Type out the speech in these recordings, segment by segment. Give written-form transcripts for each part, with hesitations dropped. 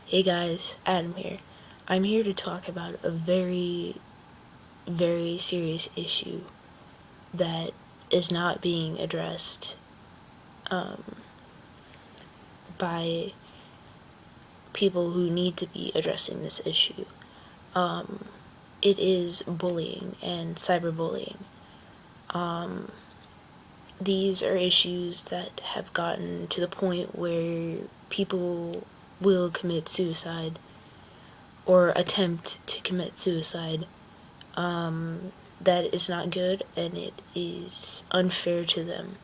Hey guys, Adam here. I'm here to talk about a very, very serious issue that is not being addressed by people who need to be addressing this issue. It is bullying and cyberbullying. These are issues that have gotten to the point where people will commit suicide or attempt to commit suicide. That is not good, and it is unfair to them.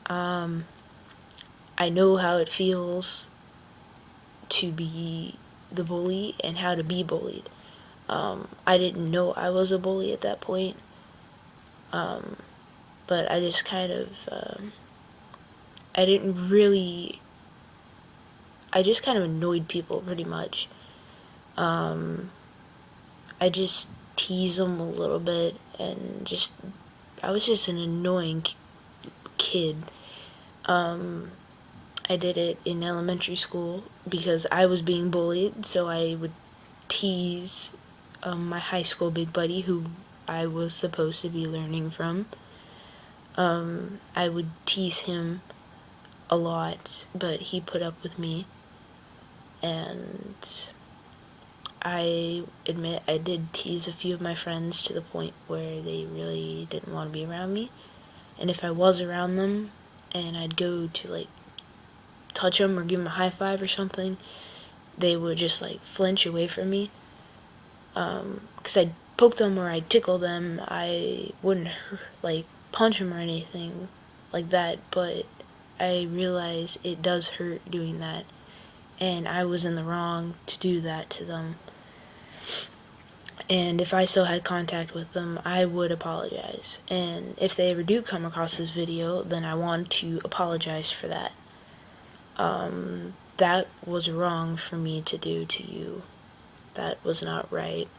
I know how it feels to be the bully and how to be bullied. I didn't know I was a bully at that point, but I just kind of, I didn't really, I just kind of annoyed people pretty much. I just tease them a little bit, and I was just an annoying kid. I did it in elementary school because I was being bullied, so I would tease my high school big buddy who I was supposed to be learning from. I would tease him a lot, but he put up with me, and I admit I did tease a few of my friends to the point where they really didn't want to be around me. And if I was around them and I'd go to touch them or give them a high five or something, they would just flinch away from me. Because I'd poke them or I'd tickle them. I wouldn't punch them or anything like that, but I realize it does hurt doing that, and I was in the wrong to do that to them. And if I still had contact with them, I would apologize. And if they ever do come across this video, then I want to apologize for that. That was wrong for me to do to you. That was not right.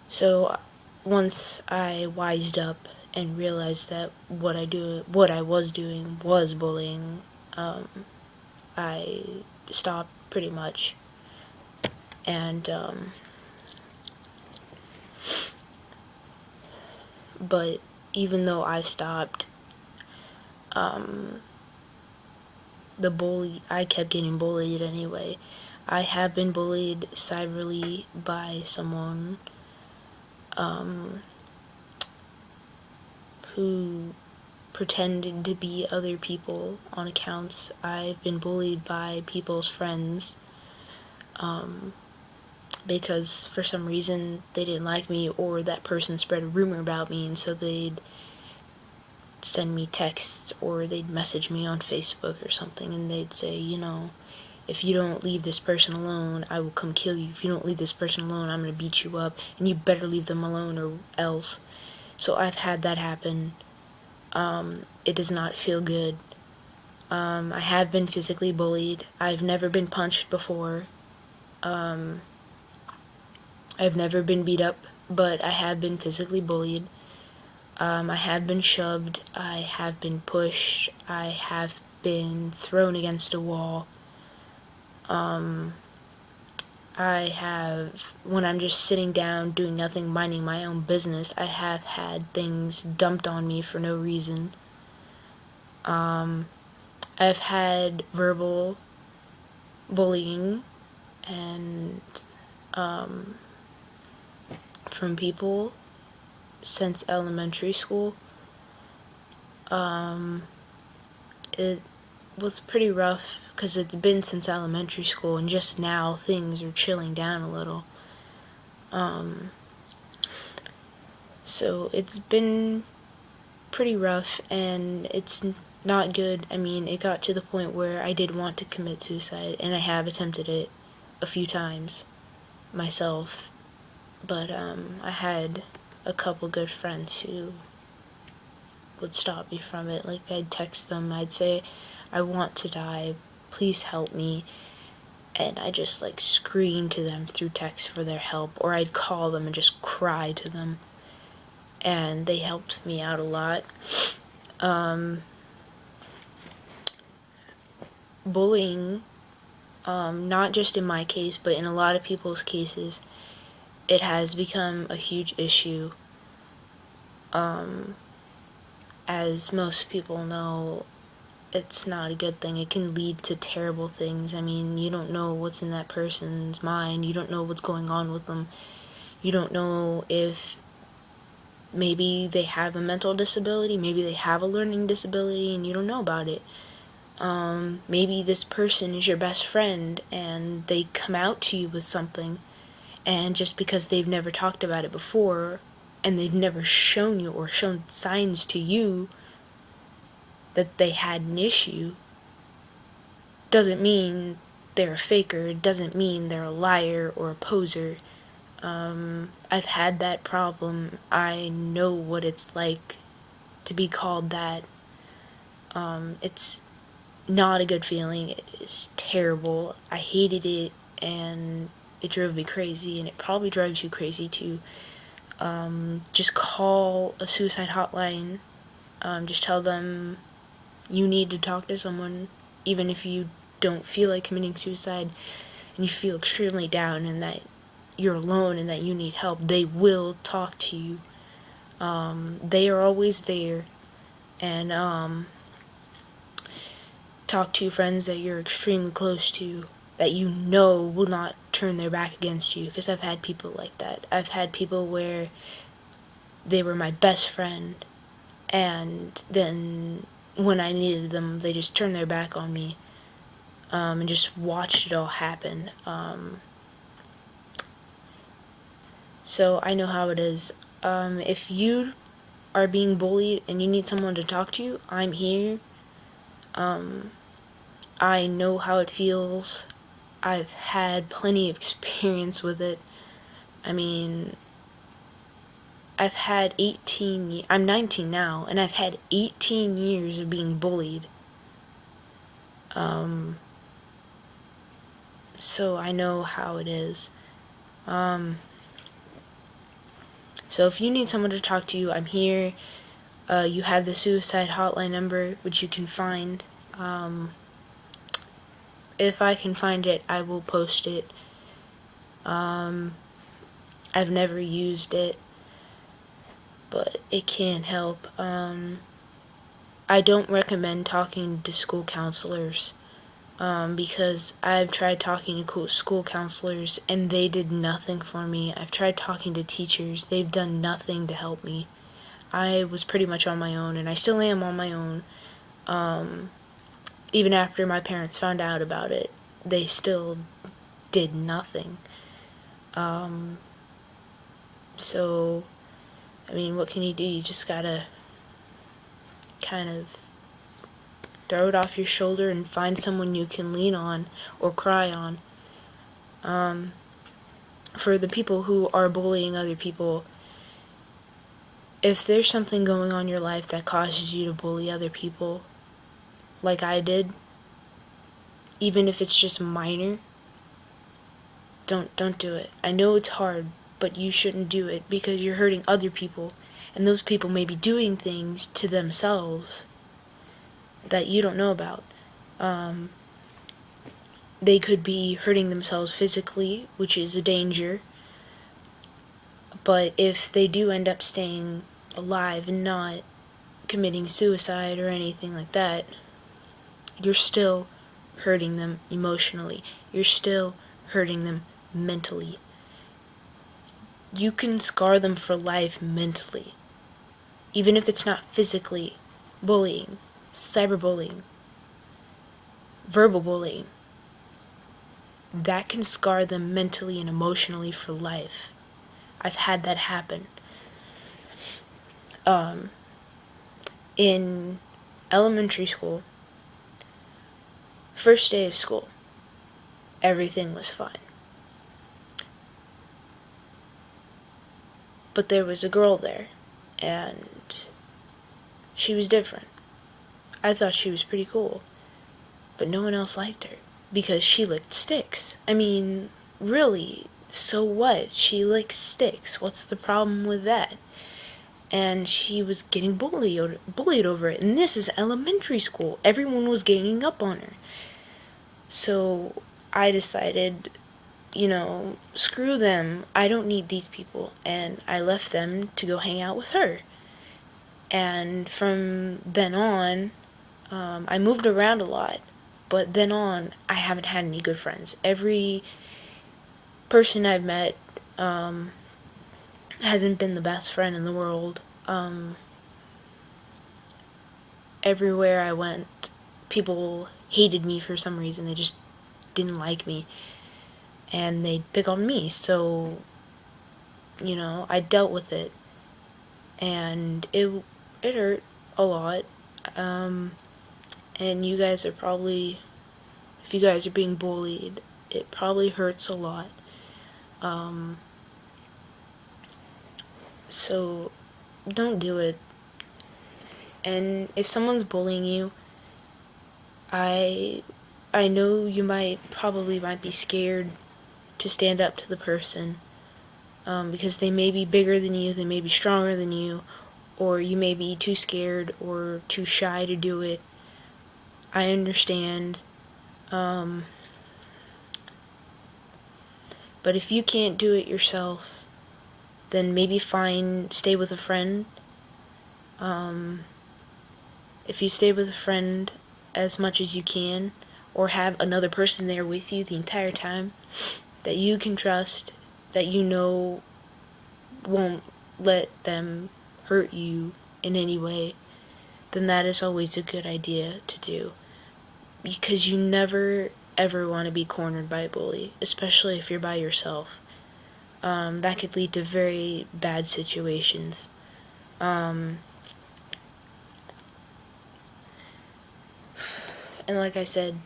So once I wised up and realized that what I was doing was bullying, I stopped pretty much. And but even though I stopped, I kept getting bullied anyway. I have been bullied cyberly by someone who pretended to be other people on accounts. I've been bullied by people's friends because for some reason they didn't like me, or that person spread a rumor about me, and so they'd send me texts or they'd message me on Facebook or something, and they'd say, if you don't leave this person alone, I will come kill you. If you don't leave this person alone, I'm going to beat you up, and you better leave them alone or else. So I've had that happen. It does not feel good. I have been physically bullied. I've never been punched before. I've never been beat up, but I have been physically bullied. I have been shoved. I have been pushed. I have been thrown against a wall. When I'm just sitting down doing nothing, minding my own business, I have had things dumped on me for no reason. I've had verbal bullying and from people since elementary school. It was pretty rough because it's been since elementary school, and just now things are chilling down a little. So it's been pretty rough, and it's not good. I mean, it got to the point where I did want to commit suicide, and I have attempted it a few times myself, but I had a couple good friends who would stop me from it. I'd text them, I'd say, I want to die, please help me, and I just scream to them through text for their help, or I'd call them and just cry to them, and they helped me out a lot. bullying, not just in my case, but in a lot of people's cases, it has become a huge issue. As most people know, it's not a good thing. It can lead to terrible things. I mean, you don't know what's in that person's mind. You don't know what's going on with them. You don't know if maybe they have a mental disability, maybe they have a learning disability, and you don't know about it. Maybe this person is your best friend and they come out to you with something, and just because they've never talked about it before and they've never shown you or shown signs to you that they had an issue, doesn't mean they're a faker. It doesn't mean they're a liar or a poser. I've had that problem. I know what it's like to be called that. It's not a good feeling. It's terrible. I hated it, and it drove me crazy, and it probably drives you crazy too. Just call a suicide hotline. Just tell them you need to talk to someone, even if you don't feel like committing suicide and you feel extremely down and that you're alone and that you need help. They will talk to you. They are always there. And talk to friends that you're extremely close to, that you know will not turn their back against you, because I've had people like that. I've had people where they were my best friend, and then when I needed them, they just turned their back on me, and just watched it all happen. So I know how it is. If you are being bullied and you need someone to talk to, I'm here. I know how it feels. I've had plenty of experience with it. I mean, I've had I'm 19 now, and I've had 18 years of being bullied. So I know how it is. So if you need someone to talk to, I'm here. You have the suicide hotline number, which you can find. If I can find it, I will post it. I've never used it, but it can help. I don't recommend talking to school counselors, because I've tried talking to school counselors and they did nothing for me. I've tried talking to teachers. They've done nothing to help me. I was pretty much on my own, and I still am on my own. Even after my parents found out about it, they still did nothing. So, I mean, what can you do? You just gotta kind of throw it off your shoulder and find someone you can lean on or cry on. For the people who are bullying other people, if there's something going on in your life that causes you to bully other people, like I did, even if it's just minor, don't do it. I know it's hard, but you shouldn't do it, because you're hurting other people, and those people may be doing things to themselves that you don't know about. They could be hurting themselves physically, which is a danger, but if they do end up staying alive and not committing suicide or anything like that, you're still hurting them emotionally. You're still hurting them mentally. You can scar them for life mentally, even if it's not physically. Bullying, cyberbullying, verbal bullying, that can scar them mentally and emotionally for life. I've had that happen. In elementary school, first day of school, everything was fine. But there was a girl there, and she was different. I thought she was pretty cool, but no one else liked her, because she licked sticks. I mean, really, so what? She licks sticks. What's the problem with that? And she was getting bullied over it. And this is elementary school. Everyone was ganging up on her. So I decided, screw them. I don't need these people. And I left them to go hang out with her. And from then on, I moved around a lot. But then on, I haven't had any good friends. Every person I've met hasn't been the best friend in the world. Everywhere I went, people hated me for some reason. They just didn't like me. And they'd pick on me. So, I dealt with it. And it hurt a lot. And you guys are probably, if you guys are being bullied, it probably hurts a lot. So don't do it. And if someone's bullying you, I know you might be scared to stand up to the person, because they may be bigger than you, they may be stronger than you, or you may be too scared or too shy to do it. I understand. But if you can't do it yourself, then maybe stay with a friend. If you stay with a friend as much as you can, or have another person there with you the entire time that you can trust, that won't let them hurt you in any way, then that is always a good idea to do. Because you never ever want to be cornered by a bully, especially if you're by yourself. That could lead to very bad situations. And like I said,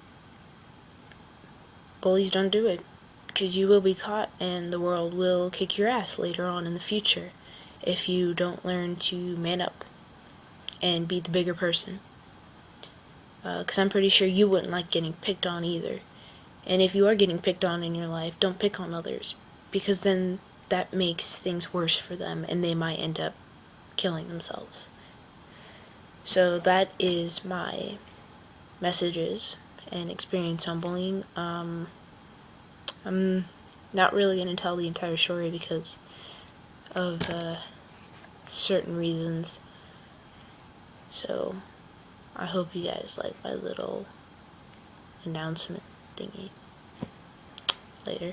bullies don't do it, because you will be caught and the world will kick your ass later on in the future if you don't learn to man up and be the bigger person. Because I'm pretty sure you wouldn't like getting picked on either. And if you are getting picked on in your life, don't pick on others, because then that makes things worse for them and they might end up killing themselves. So that is my messages and experience on bullying. I'm not really going to tell the entire story because of certain reasons. So I hope you guys like my little announcement thingy. Later.